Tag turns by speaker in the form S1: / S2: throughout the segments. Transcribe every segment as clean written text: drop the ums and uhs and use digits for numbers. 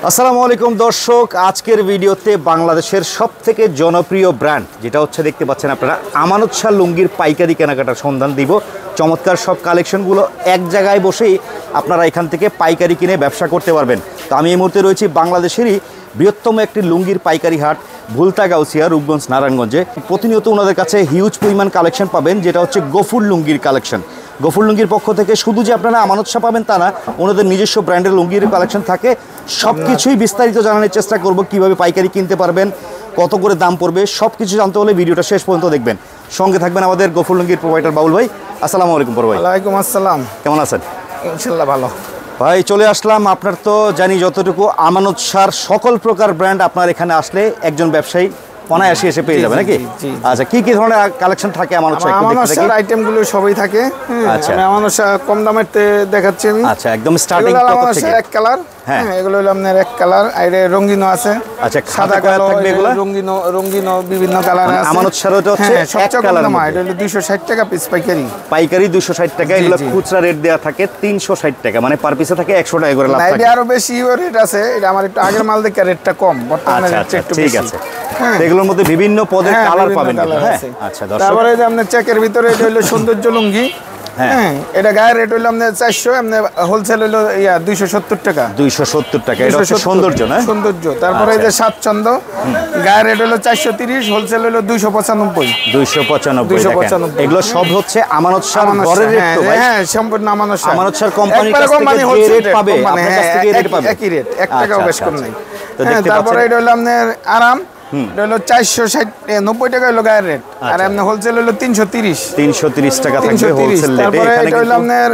S1: আসসালামু আলাইকুম দর্শক, আজকের ভিডিওতে বাংলাদেশের সবথেকে জনপ্রিয় ব্র্যান্ড যেটা হচ্ছে দেখতে পাচ্ছেন আপনারা আমানত শাহ লুঙ্গির পাইকারি কেনাকাটার সন্ধান দিব। চমৎকার সব কালেকশনগুলো এক জায়গায় বসেই আপনারা এখান থেকে পাইকারি কিনে ব্যবসা করতে পারবেন। তো আমি এই মুহূর্তে রয়েছি বাংলাদেশেরই বৃহত্তম একটি লুঙ্গির পাইকারি হাট ভুলতা গাউসিয়া, রূপগঞ্জ, নারায়ণগঞ্জে। প্রতিনিয়ত ওনাদের কাছে হিউজ পরিমাণ কালেকশন পাবেন, যেটা হচ্ছে গফুর লুঙ্গির কালেকশন। গফুর লুঙ্গির পক্ষ থেকে শুধু যে আপনারা আমানত শাহ পাবেন তা না, ওনাদের নিজস্ব ব্র্যান্ডের লুঙ্গির কালেকশন থাকে। সব কিছুই বিস্তারিত জানানোর চেষ্টা করব, কীভাবে পাইকারি কিনতে পারবেন, কত করে দাম পড়বে, সব কিছু জানতে হলে ভিডিওটা শেষ পর্যন্ত দেখবেন। সঙ্গে থাকবেন আমাদের গফুর লুঙ্গির প্রোভাইডার বাউল ভাই। আসসালামু আলাইকুম বড় ভাই।
S2: ওয়ালাইকুম আসসালাম।
S1: কেমন আছেন?
S2: ইনশাআল্লাহ ভালো
S1: ভাই। চলে আসলাম, আপনার তো জানি যতটুকু আমানত শাহর সকল প্রকার ব্র্যান্ড আপনার এখানে আসলে একজন ব্যবসায়ী অনায়াসে এসে পেয়ে যাবে নাকি? আচ্ছা, কি কি ধরনের কালেকশন থাকে আমানত শাহ?
S2: আমানত শাহর আইটেমগুলো সবই থাকে।
S1: আচ্ছা,
S2: আমি আমানত শাহ কম দামের দেখাচ্ছি আমি।
S1: আচ্ছা, একদম স্টার্টিং কত থেকে?
S2: এক কালার, হ্যাঁ এগুলো হলো আপনার এক কালার, আর রঙিনও আছে।
S1: আচ্ছা,
S2: সাদা কালার থাকবে, এগুলো রঙিনও বিভিন্ন কালার আছে।
S1: আমানত শাহর এটা হচ্ছে এক কালার,
S2: এটা হলো 260 টাকা পিস পাইকারি।
S1: পাইকারি 260 টাকা। এগুলো খুচরা রেট দেয়া থাকে 360 টাকা, মানে পার পিসে থাকে 100 টাকা করে লাভ থাকে।
S2: এটা আরো বেশি রেট আছে, এটা আমার একটু আগের মাল দেখে রেটটা কম, বর্তমানে রেটটা একটু
S1: ঠিক আছে। এগুলোর মধ্যে বিভিন্ন পদের কালার পাবেন। হ্যাঁ, আচ্ছা।
S2: তারপরে যে আপনার চেকের ভিতরে এটা হলো সৌন্দর্য লুঙ্গি। হ্যাঁ, এটা গায়ের রেট হলো আপনার 400, আপনার হোলসেল হলো 270 টাকা। 270
S1: টাকা, এটা হচ্ছে সৌন্দর্য না?
S2: সৌন্দর্য। তারপরে এই যে স্বাচ্ছন্দ্য, গায়ের রেট হলো 430, হোলসেল হলো 295।
S1: 295 এগুলো সব হচ্ছে আমানত শাহর ঘরের রেট তো ভাই?
S2: হ্যাঁ, সম্পূর্ণ আমানত শাহ।
S1: আমানত শাহর কোম্পানির কাছ থেকে যে রেট পাবে, আপনার কাছ থেকে রেট পাবে
S2: একই রেট, 1 টাকাও বেশ কম নাই। তারপরে এটা হলো আপনার আরাম, এটা হলো 490 টাকা হলো গায়ের রেট, আর আপনার হোলসেল হলো 330
S1: টাকা থাকবে হোলসেল রেটে।
S2: তারপরে এটা হলো আপনার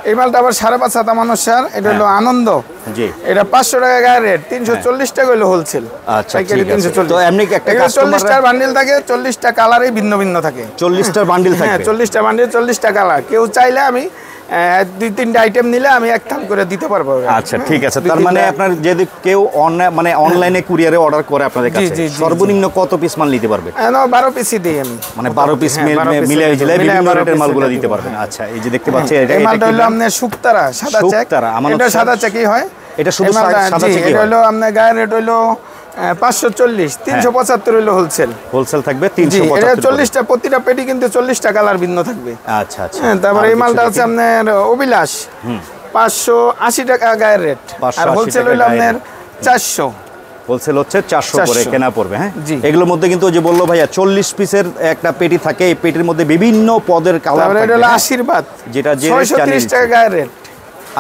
S2: এই মালটা আবার 5.5 হাত আমানত শাহ, এটা হলো আনন্দ। জি, এটা 500 টাকা গায়ের রেট, 340 টাকা হলো হোলসেল।
S1: আচ্ছা, ঠিক আছে। তো এমনি একটা কাস্টমার
S2: 40টা বান্ডিল থাকে, 40টা কালারই ভিন্ন ভিন্ন থাকে।
S1: 40টা বান্ডিল থাকে?
S2: হ্যাঁ, 40টা বান্ডিল, 40টা কালার। কেউ চাইলে আমি 2-3টা আইটেম নিলে আমি এক থান করে দিতে পারবো।
S1: আচ্ছা, ঠিক আছে। তার মানে আপনার যদি কেউ অনলাইনে কুরিয়ারে অর্ডার করে আপনাদের কাছে, সর্বনিম্ন কত পিস মাল নিতে পারবে?
S2: 12 পিসই দিই আমি, মানে
S1: 12 পিস মিলিয়ে বিভিন্ন রেটের মালগুলো দিতে পারবেন। আচ্ছা, এই যে দেখতে পাচ্ছেন
S2: এই মালটা হলো আপনার শুকতারা সাদা চেক। এটা সাদা চেকই হয়,
S1: এটা শুধু সাদা চেকই হয়।
S2: এটা হলো আপনার গায়ের রেট হলো 540, 375 হলো হোলসেল থাকবে 375। এটা 40টা, প্রতিটা পেটি কিন্তু 40টা কালার ভিন্ন থাকবে।
S1: আচ্ছা আচ্ছা।
S2: তারপরে এই মালটা আছে আপনার অভিলাষ, 580 টাকা গায়ের রেট, আর হোলসেল হলো আপনার 400।
S1: হোলসেল হচ্ছে 400 করে কেনা পড়বে। হ্যাঁ, এগুলোর মধ্যে কিন্তু যে বললো ভাইয়া 40 পিসের একটা পেটি থাকে, এই পেটির মধ্যে বিভিন্ন পদের কালার থাকে।
S2: এটা হলো আশীর্বাদ, যেটা 630 টাকা গায়ের রেট।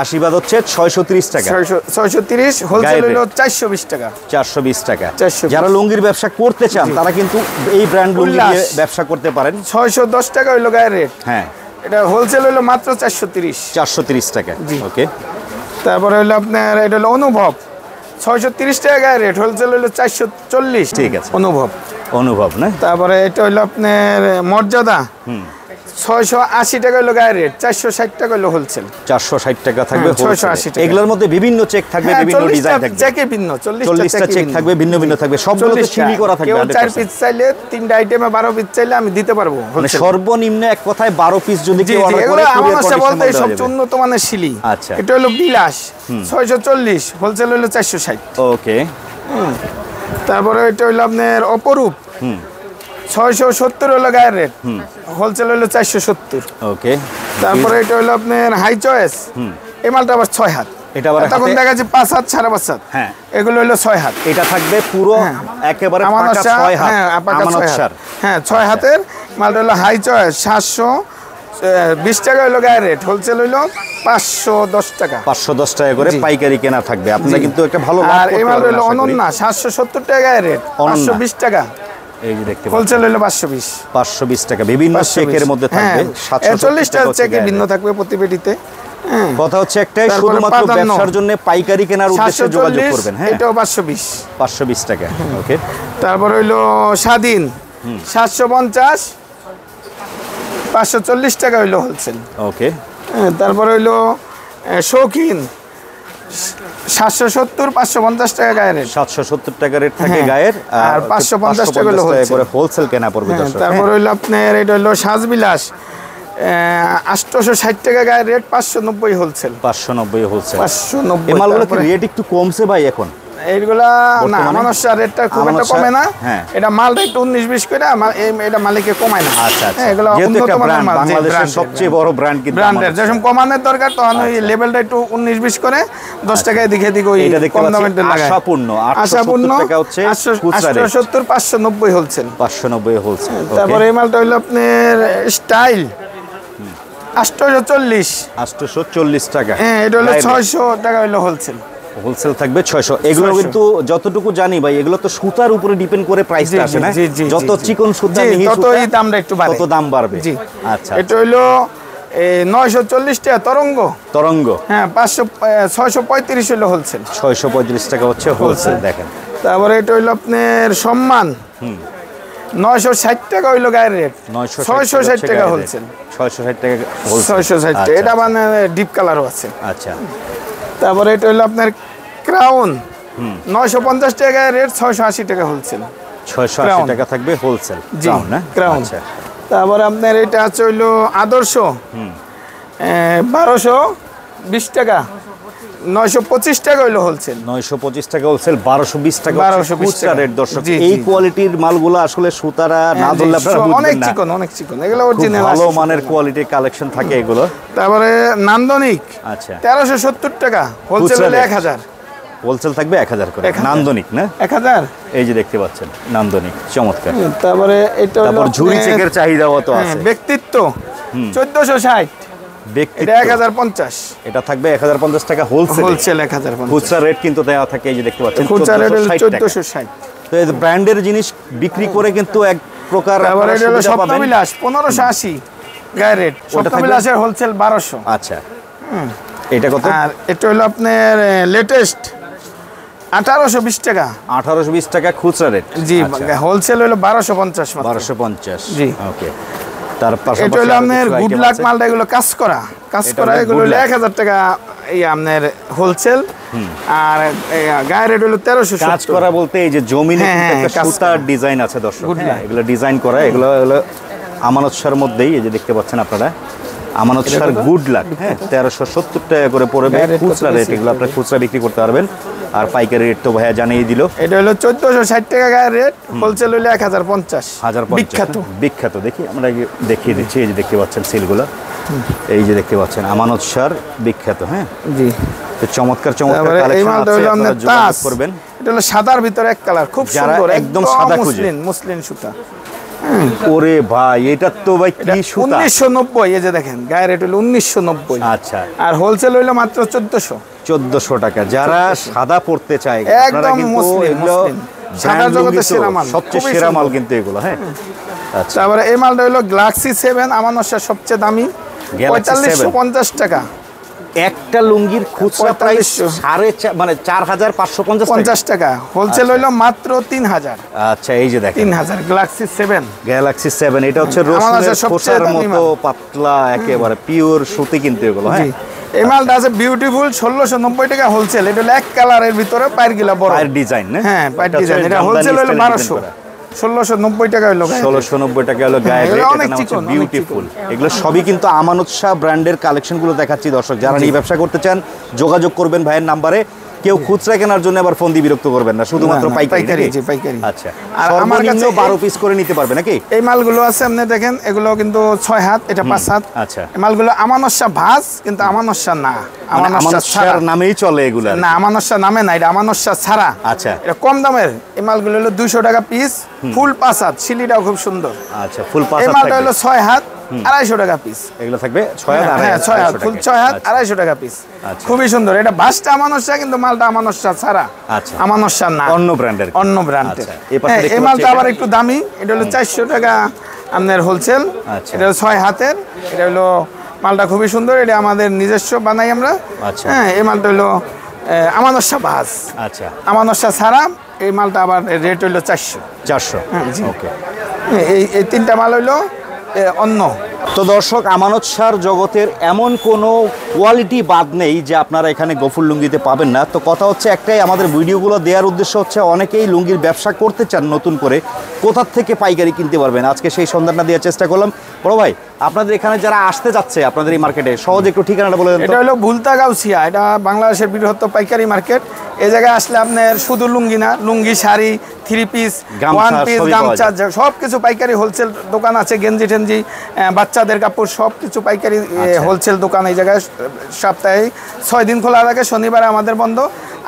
S1: আশীর্বাদ হচ্ছে 630 টাকা,
S2: 630, হোলসেল হলো 420 টাকা।
S1: 420 টাকা। যারা লুঙ্গির ব্যবসা করতে চান তারা কিন্তু এই ব্র্যান্ড লুঙ্গি দিয়ে ব্যবসা করতে পারেন।
S2: 610 টাকা হলো গায়ের রেট।
S1: হ্যাঁ,
S2: এটা হোলসেল হলো মাত্র 430
S1: টাকা। ওকে।
S2: তারপরে হলো আপনার এটা হলো অনুভব, 630 টাকা গায়ের রেট, হোলসেল হলো 440।
S1: ঠিক আছে, অনুভব না?
S2: তারপরে এটা হলো আপনার মর্যাদা, 680 টাকা হলো গায়ের রেট, 460 টাকা হলো হোলসেল।
S1: 460 টাকা থাকবে হোলসেল। এগুলোর মধ্যে বিভিন্ন চেক থাকবে, বিভিন্ন ডিজাইন থাকবে,
S2: চেকে ভিন্ন,
S1: 40টা চেক থাকবে, ভিন্ন ভিন্ন থাকবে, সবগুলো সিলি করা থাকবে।
S2: কেউ 4 পিস চাইলে, 3টা আইটেমে 12 পিস চাইলে আমি দিতে পারবো।
S1: মানে সর্বনিম্ন এক কথায় 12 পিস যদি কেউ অর্ডার করে,
S2: আমার কাছে বলতে সবচেয়ে উন্নত মানের সিলি।
S1: আচ্ছা,
S2: এটা হলো বিলাস, 640, হোলসেল হলো 460।
S1: ওকে।
S2: তারপরে এটা হলো আপনার অপরূপ, 670 হলো গায়ের রেট, হোলসেল হলো 470।
S1: ওকে।
S2: তারপরে এটা হলো আপনার হাই চয়েস, এই মালটা আবার 6 হাত। এটা আবার তখন দেখা যাচ্ছে 5 হাত, 5.5 হাত। হ্যাঁ, এগুলো হলো 6 হাত।
S1: এটা থাকবে পুরো একেবারে পাকা 6 হাত।
S2: হ্যাঁ, 6 হাতের মালটা হলো হাই চয়েস, 720 টাকা হলো গায়ের রেট, হোলসেল হলো 510 টাকা।
S1: 510 টাকা করে পাইকারি কেনা থাকবে। আপনারা কিন্তু একটা ভালো লাভ করতে পারবেন।
S2: আর এই মালটা হলো অনন্যা, 770 টাকা গায়ের রেট, 520 টাকা।
S1: এই যে দেখতে
S2: হোলসেল হলো 520
S1: টাকা। বিভিন্ন চেকের মধ্যে থাকবে,
S2: 40টা চেকে ভিন্ন থাকবে প্রতি পেটিতে।
S1: কথা হচ্ছে একটাই, শুধুমাত্র ব্যবসার জন্য পাইকারি কেনার উদ্দেশ্যে যোগাযোগ করবেন। হ্যাঁ,
S2: এটাও 520
S1: টাকা। ওকে।
S2: তারপর হইলো স্বাধীন, 750, 540 টাকা হইলো হোলসেল।
S1: ওকে।
S2: তারপর হইলো শৌখিন, 770, 550 টাকা গায়ের রেট,
S1: 770 টাকা রেট থাকে গায়ের,
S2: আর 550 টাকা
S1: করে হোলসেল কেনা পড়বে।
S2: তারপর হইলো আপনার এটা হইলো সাজবিলাস, 860 টাকা গায়ের রেট, 590 হোলসেল।
S1: 590 হোলসেল।
S2: 590।
S1: এই মালগুলো কি রেট একটু কমছে ভাই এখন?
S2: এইগুলা না আমানত শাহ রেটটা খুব একটা কমে না, এটা মালটা একটু 19-20 করে এটা মালিকে কমায় না।
S1: আচ্ছা আচ্ছা,
S2: এগুলো উন্নত মানের মাল,
S1: বাংলাদেশের সবচেয়ে বড় ব্র্যান্ড কিন্তু
S2: ব্র্যান্ডের যখন কমানোর দরকার তখন ওই লেভেলটা একটু 19-20 করে 10 টাকায় দিকে ওই কম দামের লাগায়।
S1: আশাপূর্ণ টাকা হচ্ছে খুচরা রেট,
S2: 870 590 হোলসেল,
S1: 590 হোলসেল।
S2: তারপরে এই মালটা হলো আপনার স্টাইল 840
S1: টাকা,
S2: হ্যাঁ এটা হলো 600 টাকা হলো হোলসেল,
S1: হোলসেল থাকবে 600। এগুলো কিন্তু যতটুকু জানি ভাই এগুলো তো সুতার উপরে ডিপেন্ড করে প্রাইসটা আসে না, যত চিকন সুতা মিহি সুতা
S2: তত এই দামটা একটু বাড়ে,
S1: তত দাম বাড়বে।
S2: আচ্ছা এটা হলো 940 টাকা তরঙ্গ, হ্যাঁ 635 হলো হোলসেল,
S1: 635 টাকা হচ্ছে হোলসেল। দেখেন
S2: তারপরে এটা হলো আপনার সম্মান 960 টাকা হইলো গায়ের রেট, 660 টাকা হোলসেল,
S1: 660 টাকা হোলসেল,
S2: 660 টাকা। এটা মানে ডিপ কালারও আছে।
S1: আচ্ছা
S2: তারপরে এটা হলো আপনার ক্রাউন 950 টাকা রেট, 680 টাকা হোলসেল,
S1: 680 টাকা থাকবে হোলসেল ক্রাউন না।
S2: ক্রাউন।
S1: আচ্ছা
S2: তারপরে আপনার এটা আছে হইলো আদর্শ 1220 টাকা, 925 টাকা হইলো হোলসেল,
S1: 925 টাকা হোলসেল, 1220 টাকা খুচরা রেট। দর্শক এই কোয়ালিটির মালগুলো আসলে সুতারা না ধরলে আপনারা বুঝবেন না,
S2: অনেক চিকন এগুলো অরিজিনাল
S1: ভালো মানের কোয়ালিটির কালেকশন থাকে এগুলো।
S2: তারপরে নান্দনিক
S1: আচ্ছা
S2: 1370 টাকা হোলসেল হলো 1000,
S1: হোলসেল থাকবে 1000 করে। নান্দনিক না
S2: 1000,
S1: এই যে দেখতে পাচ্ছেন নান্দনিক, চমৎকার।
S2: তারপরে এটা হলো
S1: তারপর ঝুরি চেকের চাহিদাও তো আছে।
S2: ব্যক্তিত্ব 1460, এটা 1050,
S1: এটা থাকবে 1050 টাকা হোলসেল,
S2: 1050।
S1: খুচরা রেট কিন্তু দেওয়া থাকে, এই যে দেখতে পাচ্ছেন
S2: খুচরা রেট 1460।
S1: তো এই ব্র্যান্ডের জিনিস বিক্রি করে কিন্তু এক প্রকার
S2: তারপরে এটা হলো সপ্তবিলাস 1580 গায়ের রেট, সপ্তবিলাসের হোলসেল 1200।
S1: আচ্ছা এটা কত?
S2: আর এটা হলো আপনার লেটেস্ট 1820 টাকা,
S1: 1820 টাকা খুচরা রেট,
S2: জি হোলসেল হলো 1250 মাত্র,
S1: 1250।
S2: জি
S1: ওকে। তার পাশাপাশি
S2: এটা হলো আপনার গুড লাক মালটা, এগুলো কাজ করা এগুলো হলো 1000 টাকা এই আপনার হোলসেল, আর গায়ের রেট হলো 1300।
S1: কাজ করা বলতে এই যে জমিনে একটা সুতার ডিজাইন আছে দর্শক, এগুলো ডিজাইন করা, এগুলো হলো আমানত শাহর মধ্যেই, এই যে দেখতে পাচ্ছেন আপনারা আমানত শাহর গুড লাক, হ্যাঁ 1370 টাকা করে পড়বে খুচরা রেট। এগুলো আপনারা খুচরা বিক্রি করতে পারবেন, আর পাইকারি রেট তো ভাইয়া জানিয়ে দিল।
S2: এটা হলো 1460 টাকা গায়ের রেট, হোলসেল হলো 1050।
S1: বিখ্যাত দেখি আমরা দেখিয়ে দিচ্ছি, এই যে দেখতে পাচ্ছেন সিলগুলো, এই যে দেখতে পাচ্ছেন আমানত শাহর বিখ্যাত, হ্যাঁ জি। তো চমৎকার কালেকশন আছে, আপনারা যোগাযোগ করবেন।
S2: এটা হলো সাদার ভিতরে এক কালার, খুব সুন্দর, একদম সাদা মুসলিন সুতা।
S1: ওরে ভাই এটা তো ভাই কি সুতা,
S2: 1990, এই যে দেখেন গায়ের রেট হলো 1990।
S1: আচ্ছা,
S2: আর হোলসেল হইলো মাত্র 1400
S1: টাকা। যারা সাদা পড়তে চায়
S2: একদম মুসলিম, সাদা জগতের সেরা মাল,
S1: সবচেয়ে সেরা মাল কিন্তু এগুলো, হ্যাঁ। আচ্ছা
S2: তারপরে এই মালটা হলো গ্যালাক্সি 7 আমানত শাহর সবচেয়ে দামি, 4550 টাকা।
S1: একটা লুঙ্গির খুচরা প্রাইস 4550
S2: টাকা, হোলসেল হইলো মাত্র 3000।
S1: আচ্ছা এই যে দেখেন
S2: 3000 গ্যালাক্সি 7,
S1: এটা হচ্ছে রসুনের খোসার মতো পাতলা, একেবারে পিওর সুতি কিন্তু এগুলো, হ্যাঁ।
S2: এই মালটা আছে বিউটিফুল 1690 টাকা হোলসেল, এটা হলো এক কালারের ভিতরে পায়ের গিলা বড়,
S1: পায়ের ডিজাইন না,
S2: হ্যাঁ পায়ের ডিজাইন। এটা হোলসেল হলো 1200, 1690 টাকা হলো,
S1: 1690 টাকা হলো গায়ের রেট। এটা নাম হচ্ছে বিউটিফুল। এগুলো সবই কিন্তু আমানত শাহ ব্র্যান্ডের কালেকশনগুলো দেখাচ্ছি দর্শক। যারা এই ব্যবসা করতে চান যোগাযোগ করবেন ভাইয়ের নাম্বারে। কেউ খুচরা কেনার জন্য আবার ফোন দিয়ে বিরক্ত করবেন না, শুধুমাত্র পাইকারি। আচ্ছা, আর আমার কাছে 12 পিস করে নিতে পারবে নাকি?
S2: এই মালগুলো আছে আপনি দেখেন, এগুলো কিন্তু 6 হাত, এটা 5 হাত।
S1: আচ্ছা,
S2: এই মালগুলো আমানত শাহ ভাঁজ, কিন্তু আমানত শাহ না,
S1: আমানত শাহর নামেই চলে এগুলো
S2: না, আমানত শাহ নামে না, এটা আমানত শাহ ছাড়া।
S1: আচ্ছা,
S2: এটা কম দামের। এই মালগুলো হলো 200 টাকা পিস, ফুল 5 হাত, শিলিটাও খুব সুন্দর।
S1: আচ্ছা, ফুল 5 হাত।
S2: এই মালটা হলো 6 হাত, 250 টাকা পিস।
S1: এগুলো থাকবে 6 হাত,
S2: হ্যাঁ 6 হাত, ফুল 6 হাত, 250 টাকা পিস। খুবই সুন্দর। এটা ভাঁজটা আমানত শাহ, কিন্তু মালটা আমানত শাহ ছাড়া।
S1: আচ্ছা,
S2: আমানত শাহ না,
S1: অন্য ব্র্যান্ডের।
S2: এই মালটা আবার একটু দামি, এটা হলো 400 টাকা আপনার হোলসেল। এটা হলো 6 হাতের। এটা হলো মালটা খুবই সুন্দর, এটা আমাদের নিজস্ব বানাই আমরা। হ্যাঁ, এই মালটা হলো আমানত শাহ ভাঁজ।
S1: আচ্ছা,
S2: আমানত শাহ ছাড়া এই মালটা আবার রেট হইলো 400।
S1: ওকে,
S2: এই তিনটা মাল হইলো অন্য।
S1: তো দর্শক, আমানত শাহর জগতের এমন কোনো কোয়ালিটি বাদ নেই যে আপনারা এখানে গফুর লুঙ্গিতে পাবেন না। তো কথা হচ্ছে একটাই, আমাদের ভিডিওগুলো দেওয়ার উদ্দেশ্য হচ্ছে অনেকেই লুঙ্গির ব্যবসা করতে চান নতুন করে, কোথার থেকে পাইকারি কিনতে পারবেন, আজকে সেই সন্ধানটা দেওয়ার চেষ্টা করলাম। বড় ভাই, আপনাদের এখানে যারা আসতে যাচ্ছে আপনাদের এই মার্কেটে, সহজে একটু ঠিকানাটা বলে দেন।
S2: এটা হলো ভুলতা গাউসিয়া, এটা বাংলাদেশের বৃহত্তম পাইকারি মার্কেট। এই জায়গায় আসলে আপনার শুধু লুঙ্গি না, লুঙ্গি, শাড়ি, 3 পিস, 1 পিস, গামছা, সব কিছু পাইকারি হোলসেল দোকান আছে। গেঞ্জি টেঞ্জি, বাচ্চাদের কাপড় সব কিছু পাইকারি হোলসেল দোকান এই জায়গায়। সপ্তাহে 6 দিন খোলা থাকে, শনিবারে আমাদের বন্ধ।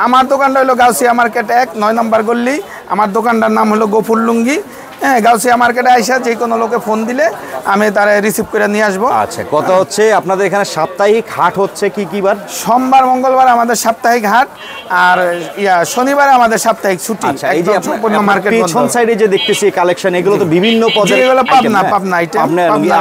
S2: আমার দোকানটা হলো গাউসিয়া মার্কেট 1, 9 নম্বর গল্লি। আমার দোকানটার নাম হলো গফুর লুঙ্গি। হ্যাঁ, গাউসিয়া মার্কেটে আইসা যে কোনো লোকে ফোন দিলে আমি তারা রিসিভ করে নিয়ে আসবো।
S1: আচ্ছা, কথা হচ্ছে আপনাদের এখানে সাপ্তাহিক হাট হচ্ছে কি বার?
S2: সোমবার মঙ্গলবার আমাদের সাপ্তাহিক হাট, আর শনিবারে আমাদের সাপ্তাহিক ছুটি।
S1: আচ্ছা, এই যে সম্পূর্ণ মার্কেট পিছন সাইডে যে দেখতেছি কালেকশন, এগুলো তো বিভিন্ন পদের,
S2: এগুলো পাবনা আইটেম,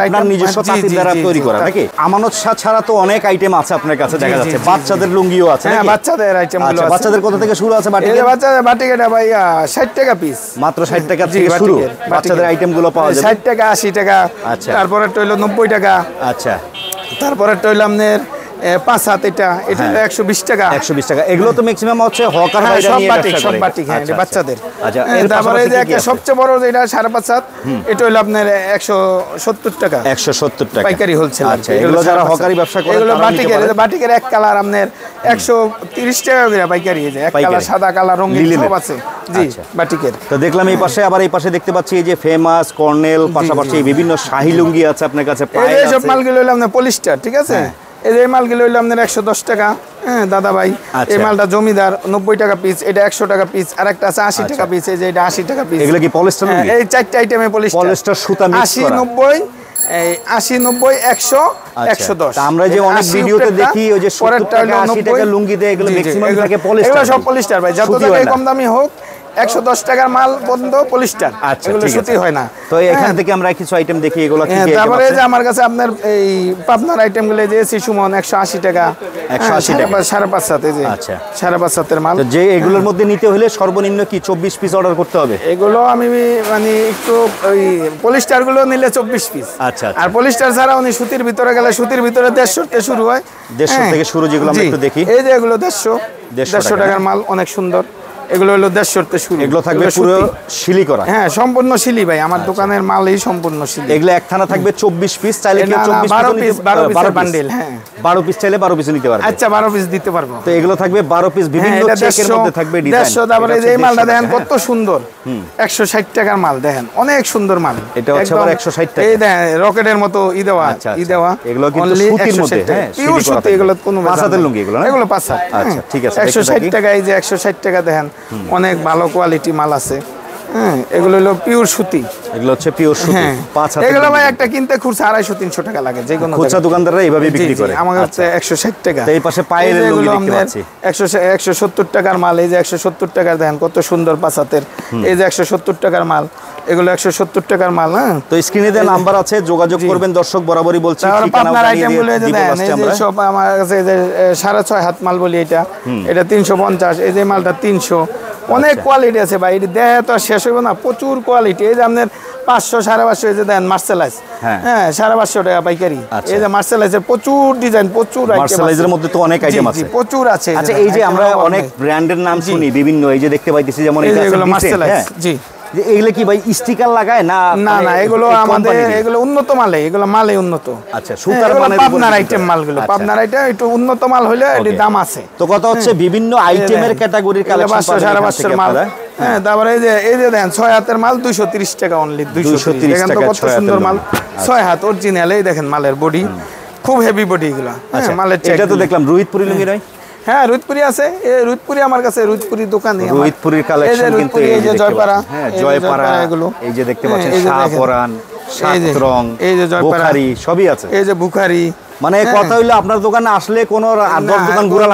S1: আপনার নিজস্ব তাঁতির দ্বারা তৈরি করা নাকি? আমানত শাহ ছাড়া তো অনেক আইটেম আছে আপনার কাছে দেখা যাচ্ছে, বাচ্চাদের লুঙ্গিও আছে।
S2: হ্যাঁ, বাচ্চাদের আইটেম গুলো আছে।
S1: বাচ্চাদের কত থেকে শুরু আছে বাটিক?
S2: বাচ্চাদের বাটিক এটা ভাই 60 টাকা পিস,
S1: মাত্র 60 টাকা থেকে শুরু বাচ্চাদের আইটেম গুলো পাওয়া যায়।
S2: 60 টাকা, 80 টাকা। আচ্ছা, তারপরে হলো 90 টাকা।
S1: আচ্ছা,
S2: তারপরে হলো আপনার 5 হাত, এটা 120 টাকা।
S1: 120 টাকা। এগুলো তো ম্যাক্সিমাম হচ্ছে হকার ভাইরা নিয়ে ব্যবসা করে,
S2: সব বাটিক। হ্যাঁ, এটা বাচ্চাদের।
S1: আচ্ছা,
S2: তারপরে এই যে একটা সবচেয়ে বড় যেটা 5.5 হাত, এটা হলো আপনার 170 টাকা।
S1: 170 টাকা
S2: পাইকারি হোলসেল।
S1: আচ্ছা, এগুলো যারা হকারি ব্যবসা করে
S2: এগুলো বাটিকের এক কালার আপনার 130 টাকা করে পাইকারি। এই যে এক কালার, সাদা কালার, রঙিন সব আছে। জি, বাটিকের।
S1: তো দেখলাম এই পাশে, আবার এই পাশে দেখতে পাচ্ছি এই যে ফেমাস কর্নেল, পাশাপাশি বিভিন্ন শাহী লুঙ্গি আছে আপনার কাছে।
S2: এই সব মালগুলো হলো আপনার পলিস্টার, ঠিক আছে? এই যে মালগুলো হইলো আপনার 110 টাকা। হ্যাঁ দাদা ভাই, এই মালটা জমিদার 90 টাকা পিস, এটা 100 টাকা পিস, আর একটা আছে 80 টাকা পিস। এই যে এটা 80 টাকা পিস।
S1: এগুলো কি পলিস্টার?
S2: এই 4টা আইটেমে পলিস্টার
S1: সুতা মিক্স করা।
S2: 80, 90, 80, 90, 100, 110।
S1: আমরা যে অনেক ভিডিওতে দেখি ওই যে 70 টাকা 80 টাকা লুঙ্গিতে, এগুলো ম্যাক্সিমাম থাকে পলিস্টার।
S2: এগুলো সব পলিস্টার ভাই, যত টাকা কম দামি হোক, 110 টাকার মাল পর্যন্ত পলিস্টার। এগুলো সুতি হয় না।
S1: তো এখান থেকে আমরা কিছু আইটেম দেখি, এগুলো কি কি?
S2: তারপরে যে আমার কাছে আপনার এই পাবনার আইটেমগুলো যে শিশুমন 180 টাকা,
S1: 180 টাকা,
S2: 5.5 হাত। এই যে
S1: আচ্ছা,
S2: 5.5 হাতের মাল।
S1: যে এগুলোর মধ্যে নিতে হলে সর্বনিম্ন কি 24 পিস অর্ডার করতে হবে?
S2: এগুলো আমি মানে একটু ওই পলিস্টার গুলো নিলে 24 পিস।
S1: আচ্ছা,
S2: আর পলিস্টার ছাড়া উনি সুতির ভিতরে গেলে, সুতির ভিতরে 150 থেকে শুরু হয়।
S1: 150 থেকে শুরু, যেগুলো আমরা একটু দেখি।
S2: এই যে এগুলো 150 টাকার মাল, অনেক সুন্দর। এগুলো হলো 150 তে শুরু।
S1: এগুলো থাকবে পুরো শিলি করা।
S2: হ্যাঁ, সম্পূর্ণ শিলি ভাই, আমার দোকানের মালই সম্পূর্ণ শিলি।
S1: এগুলো একখানা থাকবে 24 পিস, চাইলে কি
S2: 12 পিস বান্ডেল। হ্যাঁ,
S1: 12 পিস চাইলে 12 পিস নিতে পারবে।
S2: আচ্ছা, 12 পিস দিতে পারবো।
S1: তো এগুলো থাকবে 12 পিস, বিভিন্ন চেকের মধ্যে থাকবে ডিজাইন।
S2: 150। তারপরে এই যে মালটা দেখেন কত সুন্দর, 160 টাকার মাল, দেখেন অনেক সুন্দর মাল।
S1: এটা হচ্ছে আবার 160 টাকা।
S2: এই দেখেন রকেটের মতো ই দেওয়া।
S1: এগুলো কিন্তু সুতির মধ্যে, হ্যাঁ,
S2: পিওর সুতি। এগুলো কোনো
S1: পাঁচাতের লুঙ্গি, এগুলো না?
S2: এগুলো 5 হাত।
S1: আচ্ছা, ঠিক আছে।
S2: 160 টাকা। এই যে 160 টাকা, দেখেন অনেক ভালো কোয়ালিটি মাল আছে। হ্যাঁ, এগুলো হলো পিওর সুতি।
S1: এগুলো হচ্ছে পিওর সুতি। 5 হাত।
S2: এগুলো ভাই একটা কিনতে খুচরা 250-300 টাকা লাগে, যে কোনো
S1: খুচরা দোকানদাররা এইভাবে বিক্রি করে।
S2: আমার কাছে 160 টাকা।
S1: এই পাশে পায়ের লুঙ্গি দেখতে পাচ্ছি
S2: 170 টাকার মাল। এই যে 170 টাকার, দেখেন কত সুন্দর 5 হাতের। এই যে 170 টাকার মাল, এগুলো 170 টাকার মাল। হ্যাঁ,
S1: তো স্ক্রিনে দেওয়া নাম্বার আছে, যোগাযোগ করবেন। দর্শক বরাবরই বলছি,
S2: আপনার আইটেমগুলো এই যে দেখেন, এই যে সব আমার কাছে যে 6.5 হাত মাল বলি, এটা 350। এই যে মালটা 300। অনেক কোয়ালিটি আছে ভাই, এটি দেখে তো আর শেষ হইব না, প্রচুর কোয়ালিটি। এই যে আপনার 500, 550। এই যে দেন মার্সেলাইজ, হ্যাঁ 550 টাকা পাইকারি। এই যে মার্সেলাইজের প্রচুর ডিজাইন, প্রচুর আইটেম।
S1: মার্সেলাইজের মধ্যে তো অনেক আইটেম আছে,
S2: প্রচুর আছে।
S1: আচ্ছা, এই যে আমরা অনেক ব্র্যান্ডের নাম শুনি বিভিন্ন, এই যে দেখতে পাইতেছি, যেমন এটা
S2: মার্সেলাইজ। জি,
S1: এগুলো কি ভাই স্টিকার লাগায় না?
S2: না, এগুলো আমাদের, এগুলো উন্নত মালে, এগুলো মালে উন্নত।
S1: আচ্ছা, সুতার মানের
S2: পাবনার আইটেম মালগুলো, পাবনার আইটেম একটু উন্নত মাল হলে এর দাম আছে।
S1: তো কথা হচ্ছে বিভিন্ন আইটেমের ক্যাটাগরির কালেকশন
S2: 500-550 মাল। হ্যাঁ, তারপরে এই যে দেখেন 6 হাতের মাল 230 টাকা অনলি। 230 টাকা, কত সুন্দর মাল। 6 হাত অরিজিনাল। এই দেখেন মালের বডি, খুব হেভি বডি এগুলো। মালের
S1: এটা তো দেখলাম রোহিতপুরি লুঙ্গি নয়?
S2: হ্যাঁ, রোহিতপুরি আছে। রোহিতপুরি আমার কাছে, রোহিতপুরি দোকানে।
S1: রোহিতপুরির কালেকশন কিন্তু
S2: এই যে জয়পাড়া,
S1: হ্যাঁ জয়পাড়া, এগুলো এই যে দেখতে পাচ্ছেন, শাহপরান, সাতরং,
S2: এই যে জয়পাড়া,
S1: বুখারি সবই আছে।
S2: এই যে বুখারি।
S1: মানে কথা হইলো আপনার দোকানে আসলে কোনো 10 দোকান ঘোরা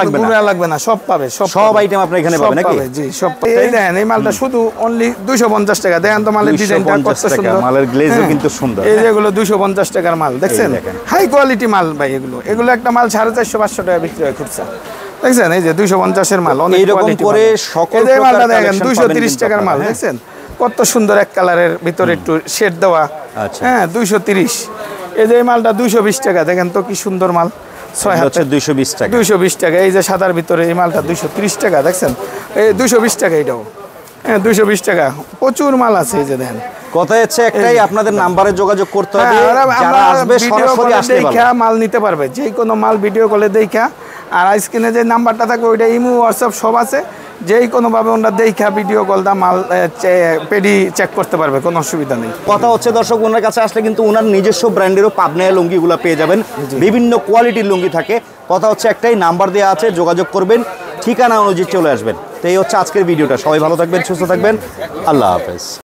S1: লাগবে না,
S2: সব পাবে,
S1: সব আইটেম আপনি এখানে পাবেন নাকি?
S2: জি, সব। এই দেখেন এই মালটা শুধু অনলি 250 টাকা। দেখেন তো মালের ডিজাইনটা কত সুন্দর,
S1: মালের গ্লেজও কিন্তু সুন্দর।
S2: এই যে এগুলো 250 টাকার মাল, দেখছেন হাই কোয়ালিটি মাল ভাই। এগুলো একটা মাল 450-500 টাকা বিক্রি হয় খুচরা, দেখছেন? এই যে 250-এর মাল, অনেক
S1: এরকম করে সকল
S2: এই মালটা দেখেন 230 টাকার মাল, দেখছেন কত সুন্দর, এক কালারের ভিতরে একটু শেড দেওয়া। হ্যাঁ, 230। এই যে মালটা 220 টাকা, দেখেন তো কি সুন্দর মাল। 6 হাত
S1: 220 টাকা
S2: 220 টাকা। এই যে সাদার ভিতরে এই মালটা 230 টাকা, দেখছেন এই 220 টাকা এটাও, হ্যাঁ 220 টাকা। প্রচুর মাল আছে এই যে দেখেন।
S1: কথা হচ্ছে একটাই, আপনাদের নাম্বারে যোগাযোগ করতে হবে, যারা আসবে সরাসরি আসতে পারবে,
S2: দেখা মাল নিতে পারবে, যে কোনো মাল ভিডিও কলে দেখা। আর স্ক্রিনে যে নাম্বারটা থাকবে ওইটা ইমো হোয়াটসঅ্যাপ সব আছে, যেই কোনোভাবে ওনারা দেখা ভিডিও কল দা মাল পেডি চেক করতে পারবে, কোনো অসুবিধা নেই।
S1: কথা হচ্ছে দর্শক, ওনার কাছে আসলে কিন্তু ওনার নিজস্ব ব্র্যান্ডেরও পাবনায় লুঙ্গিগুলো পেয়ে যাবেন, বিভিন্ন কোয়ালিটির লুঙ্গি থাকে। কথা হচ্ছে একটাই, নাম্বার দেওয়া আছে, যোগাযোগ করবেন, ঠিকানা অনুযায়ী চলে আসবেন। তো এই হচ্ছে আজকের ভিডিওটা। সবাই ভালো থাকবেন, সুস্থ থাকবেন, আল্লাহ হাফেজ।